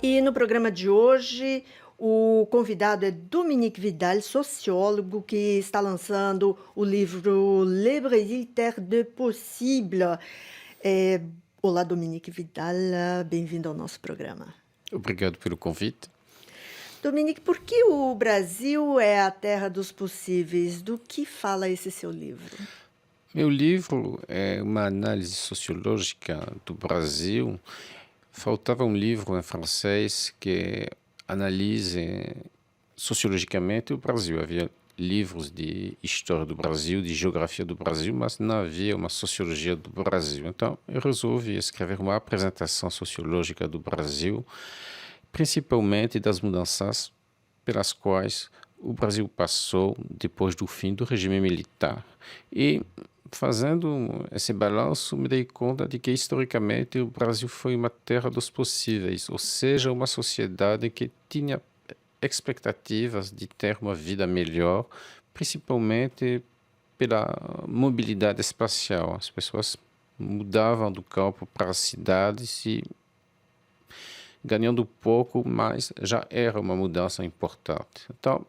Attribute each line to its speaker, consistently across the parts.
Speaker 1: E no programa de hoje, o convidado é Dominique Vidal, sociólogo, que está lançando o livro Le Brésil, Terre de Possible. É, Olá, Dominique Vidal, bem-vindo ao nosso programa.
Speaker 2: Obrigado pelo convite.
Speaker 1: Dominique, por que o Brasil é a terra dos possíveis? Do que fala esse seu livro?
Speaker 2: Meu livro é uma análise sociológica do Brasil. Faltava um livro em francês que analise sociologicamente o Brasil. Havia livros de história do Brasil, de geografia do Brasil, mas não havia uma sociologia do Brasil. Então, eu resolvi escrever uma apresentação sociológica do Brasil, principalmente das mudanças pelas quais o Brasil passou depois do fim do regime militar. E fazendo esse balanço, me dei conta de que, historicamente, o Brasil foi uma terra dos possíveis, ou seja, uma sociedade que tinha expectativas de ter uma vida melhor, principalmente pela mobilidade espacial. As pessoas mudavam do campo para as cidades e ganhando pouco, mas já era uma mudança importante. Então,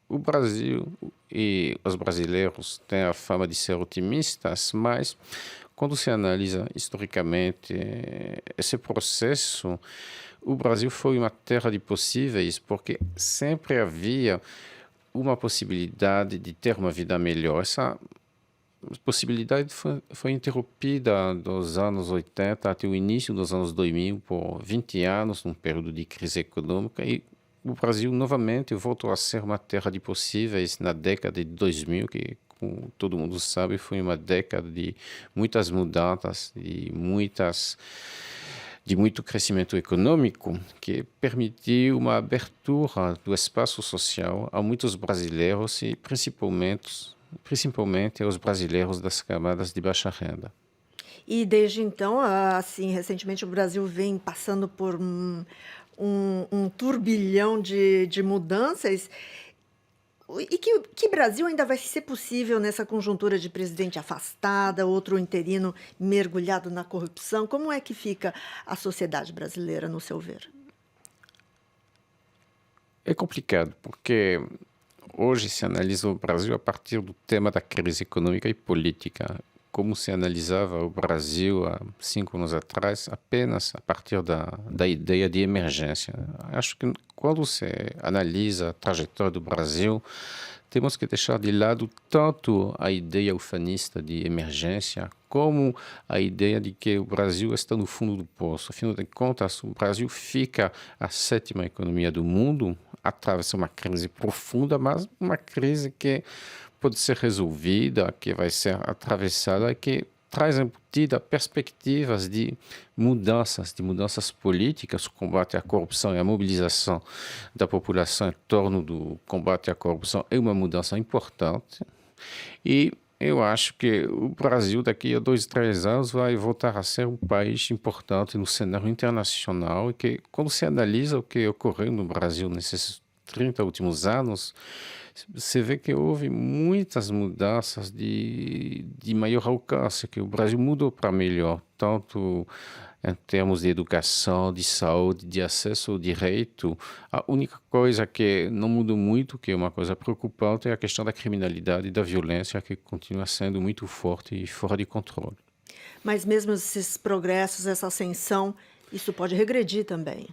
Speaker 2: o Brasil e os brasileiros têm a fama de ser otimistas, mas quando se analisa historicamente esse processo, o Brasil foi uma terra de possíveis porque sempre havia uma possibilidade de ter uma vida melhor. Essa possibilidade foi interrompida dos anos 80 até o início dos anos 2000 por 20 anos, num período de crise econômica, e o Brasil novamente voltou a ser uma terra de possíveis na década de 2000, que, como todo mundo sabe, foi uma década de muitas mudanças, de muito crescimento econômico, que permitiu uma abertura do espaço social a muitos brasileiros e principalmente aos brasileiros das camadas de baixa renda.
Speaker 1: E desde então, assim, recentemente o Brasil vem passando por um turbilhão de mudanças. E que Brasil ainda vai ser possível nessa conjuntura de presidente afastada, outro interino mergulhado na corrupção? Como é que fica a sociedade brasileira, no seu ver?
Speaker 2: É complicado, porque hoje se analisa o Brasil a partir do tema da crise econômica e política. Como se analisava o Brasil há 5 anos atrás, apenas a partir da ideia de emergência. Acho que quando se analisa a trajetória do Brasil, temos que deixar de lado tanto a ideia ufanista de emergência, como a ideia de que o Brasil está no fundo do poço. Afinal de contas, o Brasil fica a sétima economia do mundo, atravessa uma crise profunda, mas uma crise que pode ser resolvida, que vai ser atravessada, que traz embutida perspectivas de mudanças políticas. O combate à corrupção e a mobilização da população em torno do combate à corrupção é uma mudança importante. E eu acho que o Brasil, daqui a 2, 3 anos, vai voltar a ser um país importante no cenário internacional, e que, quando se analisa o que ocorreu no Brasil nesses 30 últimos anos, você vê que houve muitas mudanças de maior alcance, que o Brasil mudou para melhor, tanto em termos de educação, de saúde, de acesso ao direito. A única coisa que não mudou muito, que é uma coisa preocupante, é a questão da criminalidade e da violência, que continua sendo muito forte e fora de controle.
Speaker 1: Mas mesmo esses progressos, essa ascensão, isso pode regredir também.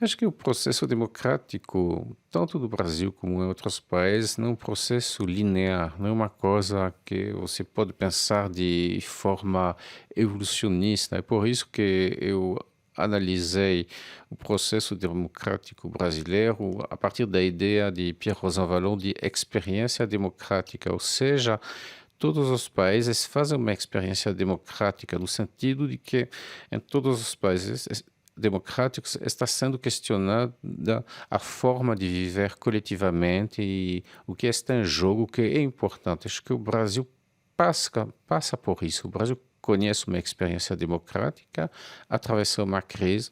Speaker 2: Acho que o processo democrático, tanto do Brasil como em outros países, não é um processo linear, não é uma coisa que você pode pensar de forma evolucionista. É por isso que eu analisei o processo democrático brasileiro a partir da ideia de Pierre Rosanvallon de experiência democrática, ou seja, todos os países fazem uma experiência democrática, no sentido de que em todos os países democráticos está sendo questionada a forma de viver coletivamente e o que está em jogo, o que é importante. Acho que o Brasil passa por isso. O Brasil conhece uma experiência democrática, atravessou uma crise,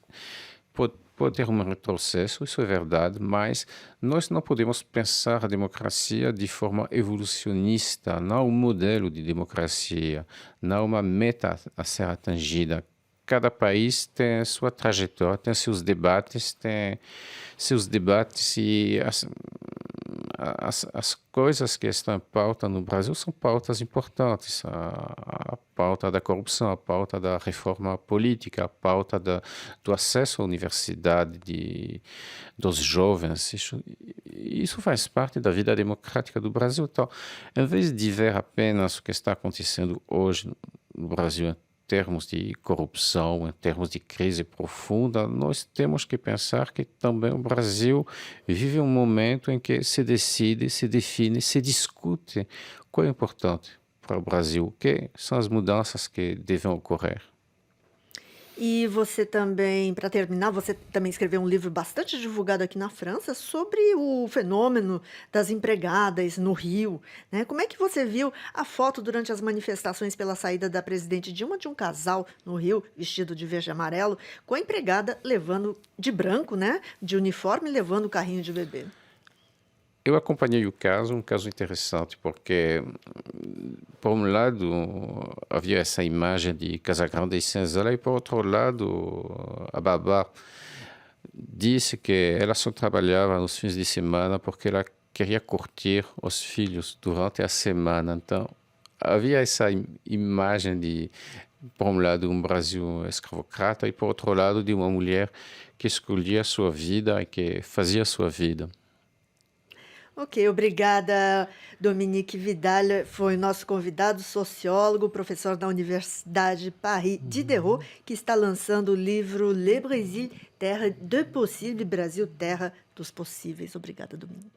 Speaker 2: pode ter um retrocesso, isso é verdade, mas nós não podemos pensar a democracia de forma evolucionista, não um modelo de democracia, não uma meta a ser atingida. cada país tem sua trajetória, tem seus debates e as coisas que estão em pauta no Brasil são pautas importantes. A pauta da corrupção, a pauta da reforma política, a pauta do acesso à universidade dos jovens. Isso faz parte da vida democrática do Brasil. Então, em vez de ver apenas o que está acontecendo hoje no Brasil em termos de corrupção, em termos de crise profunda, nós temos que pensar que também o Brasil vive um momento em que se decide, se define, se discute o que é importante para o Brasil, o que são as mudanças que devem ocorrer.
Speaker 1: E você também, para terminar, você também escreveu um livro bastante divulgado aqui na França sobre o fenômeno das empregadas no Rio, né? Como é que você viu a foto durante as manifestações pela saída da presidente Dilma de um casal no Rio, vestido de verde e amarelo, com a empregada levando de branco, né? De uniforme, levando o carrinho de bebê?
Speaker 2: Eu acompanhei o caso, um caso interessante, porque, por um lado, havia essa imagem de Casagrande e Senzala, e, por outro lado, a babá disse que ela só trabalhava nos fins de semana porque ela queria curtir os filhos durante a semana. Então, havia essa imagem de, por um lado, um Brasil escravocrata e, por outro lado, de uma mulher que escolhia a sua vida e que fazia a sua vida.
Speaker 1: Ok, obrigada, Dominique Vidal. Foi nosso convidado, sociólogo, professor da Universidade Paris Diderot, que está lançando o livro Le Brésil, Terra de Possível, Brasil, Terra dos Possíveis. Obrigada, Dominique.